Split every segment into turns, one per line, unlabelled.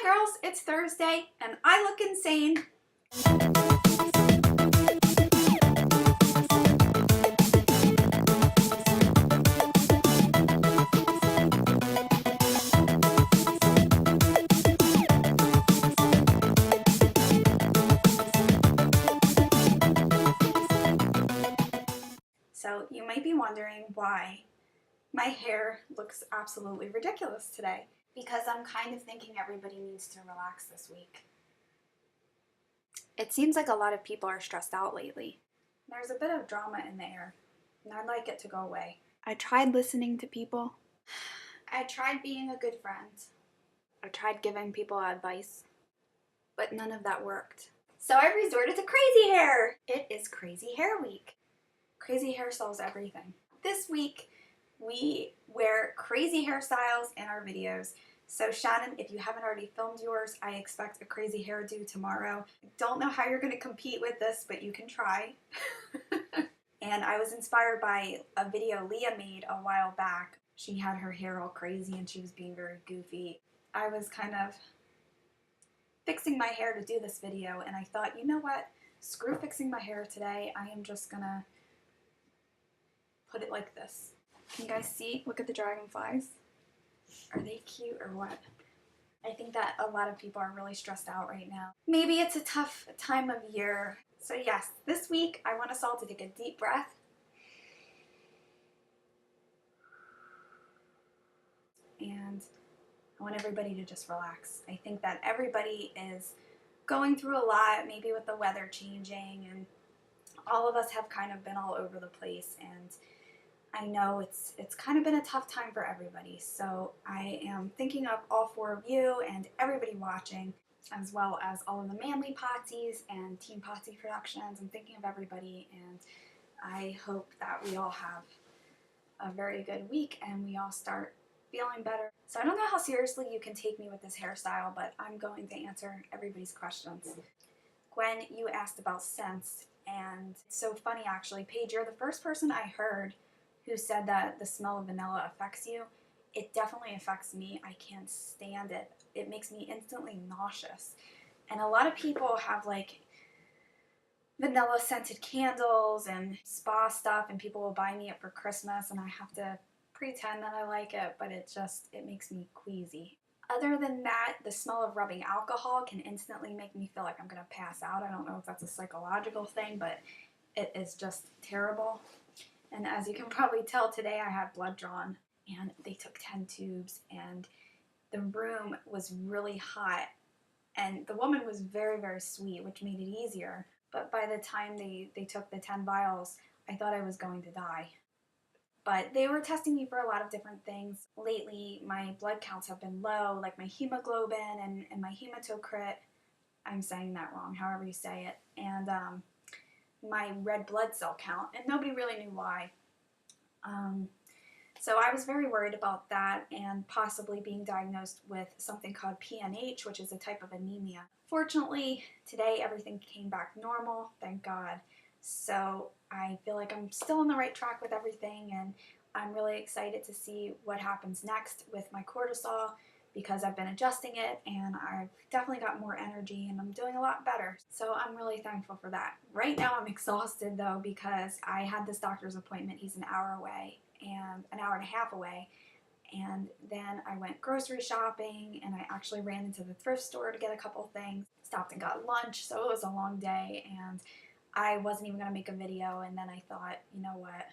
Hi girls, it's Thursday and I look insane. So you might be wondering why my hair looks absolutely ridiculous today. Because I'm kind of thinking everybody needs to relax this week. It seems like a lot of people are stressed out lately. There's a bit of drama in the air, and I'd like it to go away. I tried listening to people. I tried being a good friend. I tried giving people advice, but none of that worked. So I resorted to crazy hair. It is Crazy Hair Week. Crazy hair solves everything. This week, we wear crazy hairstyles in our videos. So Shannon, if you haven't already filmed yours, I expect a crazy hairdo tomorrow. Don't know how you're going to compete with this, but you can try. And I was inspired by a video Leah made a while back. She had her hair all crazy and she was being very goofy. I was kind of fixing my hair to do this video and I thought, you know what? Screw fixing my hair today. I am just gonna put it like this. Can you guys see? Look at the dragonflies. Are they cute or what? I think that a lot of people are really stressed out right now. Maybe it's a tough time of year. So yes, this week I want us all to take a deep breath. And I want everybody to just relax. I think that everybody is going through a lot, maybe with the weather changing, and all of us have kind of been all over the place, and I know it's kind of been a tough time for everybody. So I am thinking of all four of you and everybody watching, as well as all of the Manly Potsies and Team Potsy Productions. I'm thinking of everybody, and I hope that we all have a very good week and we all start feeling better. So I don't know how seriously you can take me with this hairstyle, but I'm going to answer everybody's questions. Gwen, you asked about scents, and it's so funny actually. Paige, you're the first person I heard who said that the smell of vanilla affects you. It definitely affects me. I can't stand it. It makes me instantly nauseous. And a lot of people have like vanilla scented candles and spa stuff, and people will buy me it for Christmas and I have to pretend that I like it, but it makes me queasy. Other than that, the smell of rubbing alcohol can instantly make me feel like I'm gonna pass out. I don't know if that's a psychological thing, but it is just terrible. And as you can probably tell, today I had blood drawn and they took 10 tubes and the room was really hot and the woman was very, very sweet, which made it easier. But by the time they took the 10 vials, I thought I was going to die. But they were testing me for a lot of different things. Lately, my blood counts have been low, like my hemoglobin and my hematocrit. I'm saying that wrong, however you say it. And my red blood cell count, and nobody really knew why. So I was very worried about that and possibly being diagnosed with something called PNH, which is a type of anemia. Fortunately, today everything came back normal, thank God. So I feel like I'm still on the right track with everything, and I'm really excited to see what happens next with my cortisol, because I've been adjusting it and I've definitely got more energy and I'm doing a lot better. So I'm really thankful for that. Right now I'm exhausted though, because I had this doctor's appointment. He's an hour away and an hour and a half away. And then I went grocery shopping and I actually ran into the thrift store to get a couple things. Stopped and got lunch, so it was a long day and I wasn't even going to make a video, and then I thought, you know what,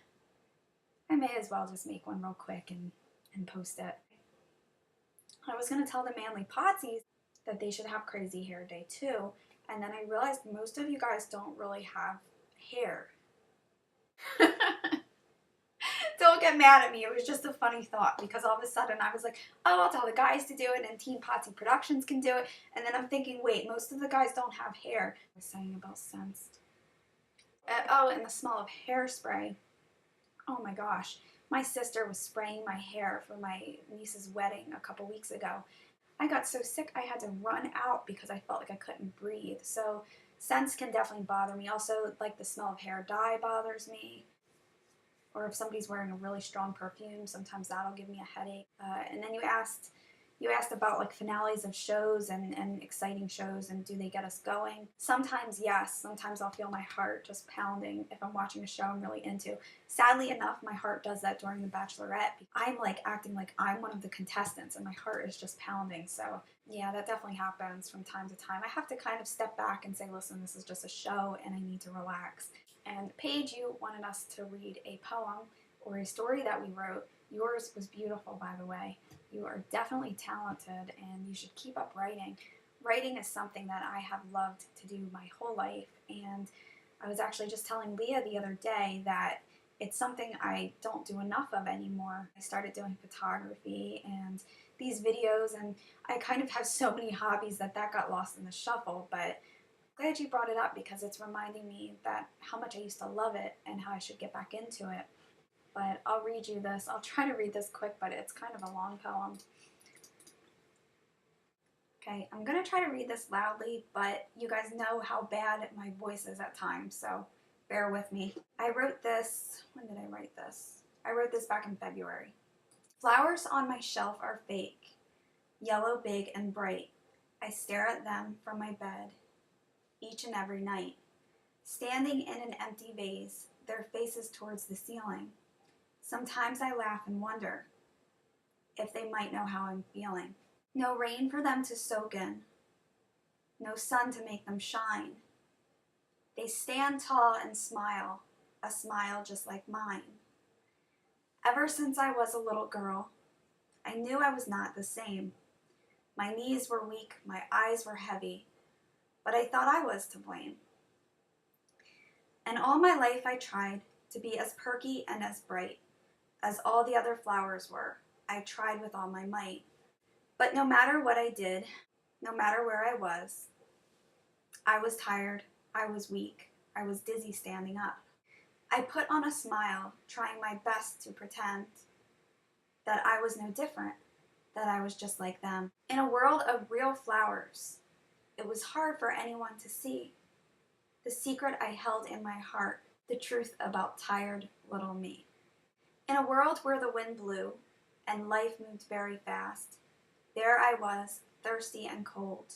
I may as well just make one real quick and post it. I was going to tell the Manly Potsies that they should have Crazy Hair Day too, and then I realized most of you guys don't really have hair. Don't get mad at me, it was just a funny thought, because all of a sudden I was like, oh, I'll tell the guys to do it and Team Potsy Productions can do it, and then I'm thinking, wait, most of the guys don't have hair. I was saying about scents. Oh, and the smell of hairspray. Oh my gosh. My sister was spraying my hair for my niece's wedding a couple weeks ago. I got so sick I had to run out because I felt like I couldn't breathe. So scents can definitely bother me. Also, like the smell of hair dye bothers me. Or if somebody's wearing a really strong perfume, sometimes that'll give me a headache. And then you asked You asked about like finales of shows and exciting shows and do they get us going? Sometimes yes, sometimes I'll feel my heart just pounding if I'm watching a show I'm really into. Sadly enough, my heart does that during The Bachelorette. I'm like acting like I'm one of the contestants and my heart is just pounding. So yeah, that definitely happens from time to time. I have to kind of step back and say, listen, this is just a show and I need to relax. And Paige, you wanted us to read a poem or a story that we wrote. Yours was beautiful, by the way. You are definitely talented and you should keep up writing. Writing is something that I have loved to do my whole life, and I was actually just telling Leah the other day that it's something I don't do enough of anymore. I started doing photography and these videos, and I kind of have so many hobbies that got lost in the shuffle, but glad you brought it up because it's reminding me that how much I used to love it and how I should get back into it. But I'll read you this. I'll try to read this quick, but it's kind of a long poem. Okay, I'm going to try to read this loudly, but you guys know how bad my voice is at times, so bear with me. I wrote this, when did I write this? I wrote this back in February. Flowers on my shelf are fake, yellow, big, and bright. I stare at them from my bed each and every night. Standing in an empty vase, their faces towards the ceiling. Sometimes I laugh and wonder if they might know how I'm feeling. No rain for them to soak in, no sun to make them shine. They stand tall and smile, a smile just like mine. Ever since I was a little girl, I knew I was not the same. My knees were weak, my eyes were heavy, but I thought I was to blame. And all my life I tried to be as perky and as bright as all the other flowers were. I tried with all my might. But no matter what I did, no matter where I was tired, I was weak, I was dizzy standing up. I put on a smile, trying my best to pretend that I was no different, that I was just like them. In a world of real flowers, it was hard for anyone to see the secret I held in my heart, the truth about tired little me. In a world where the wind blew and life moved very fast, there I was, thirsty and cold,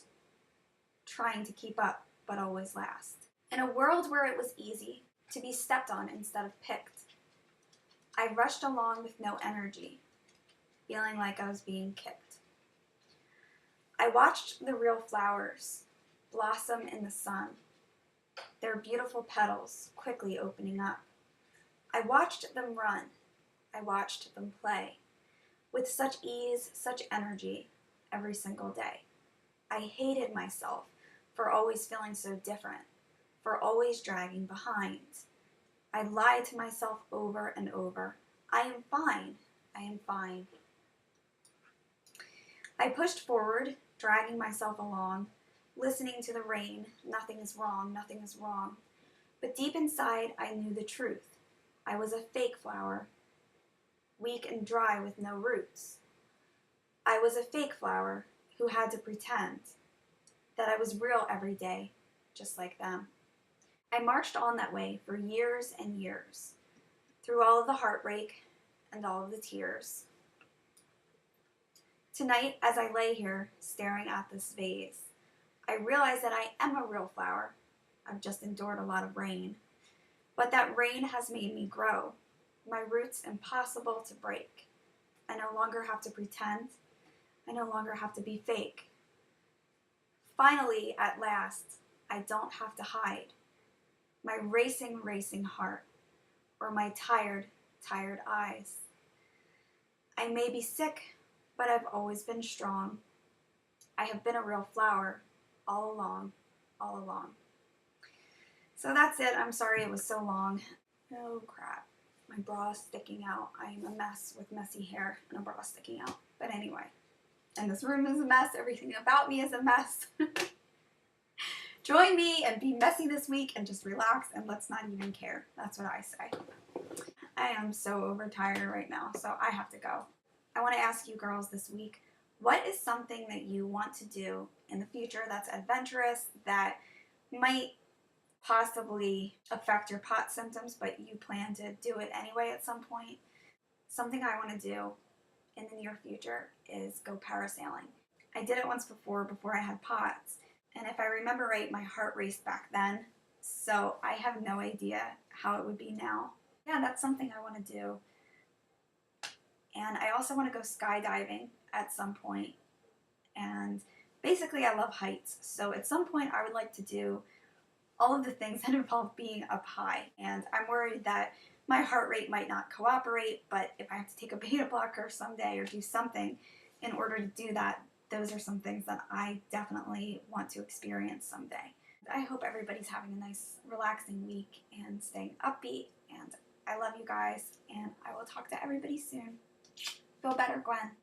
trying to keep up but always last. In a world where it was easy to be stepped on instead of picked, I rushed along with no energy, feeling like I was being kicked. I watched the real flowers blossom in the sun, their beautiful petals quickly opening up. I watched them run, I watched them play, with such ease, such energy, every single day. I hated myself for always feeling so different, for always dragging behind. I lied to myself over and over. I am fine, I am fine. I pushed forward, dragging myself along, listening to the rain. Nothing is wrong, nothing is wrong. But deep inside, I knew the truth. I was a fake flower, weak and dry with no roots. I was a fake flower who had to pretend that I was real every day, just like them. I marched on that way for years and years, through all of the heartbreak and all of the tears. Tonight, as I lay here staring at this vase, I realize that I am a real flower. I've just endured a lot of rain, but that rain has made me grow. My roots impossible to break. I no longer have to pretend. I no longer have to be fake. Finally, at last, I don't have to hide my racing, racing heart or my tired, tired eyes. I may be sick, but I've always been strong. I have been a real flower all along, all along. So that's it. I'm sorry it was so long. Oh crap. My bra is sticking out. I am a mess with messy hair and a bra sticking out. But anyway, and this room is a mess. Everything about me is a mess. Join me and be messy this week and just relax and let's not even care. That's what I say. I am so overtired right now, so I have to go. I want to ask you girls this week, what is something that you want to do in the future that's adventurous, that might possibly affect your POTS symptoms, but you plan to do it anyway at some point? Something I want to do in the near future is go parasailing. I did it once before I had POTS, and if I remember right, my heart raced back then, so I have no idea how it would be now. Yeah, that's something I want to do. And I also want to go skydiving at some point. And basically, I love heights, so at some point I would like to do all of the things that involve being up high. And I'm worried that my heart rate might not cooperate, but if I have to take a beta blocker someday or do something in order to do that, those are some things that I definitely want to experience someday. I hope everybody's having a nice, relaxing week and staying upbeat. And I love you guys, and I will talk to everybody soon. Feel better, Gwen.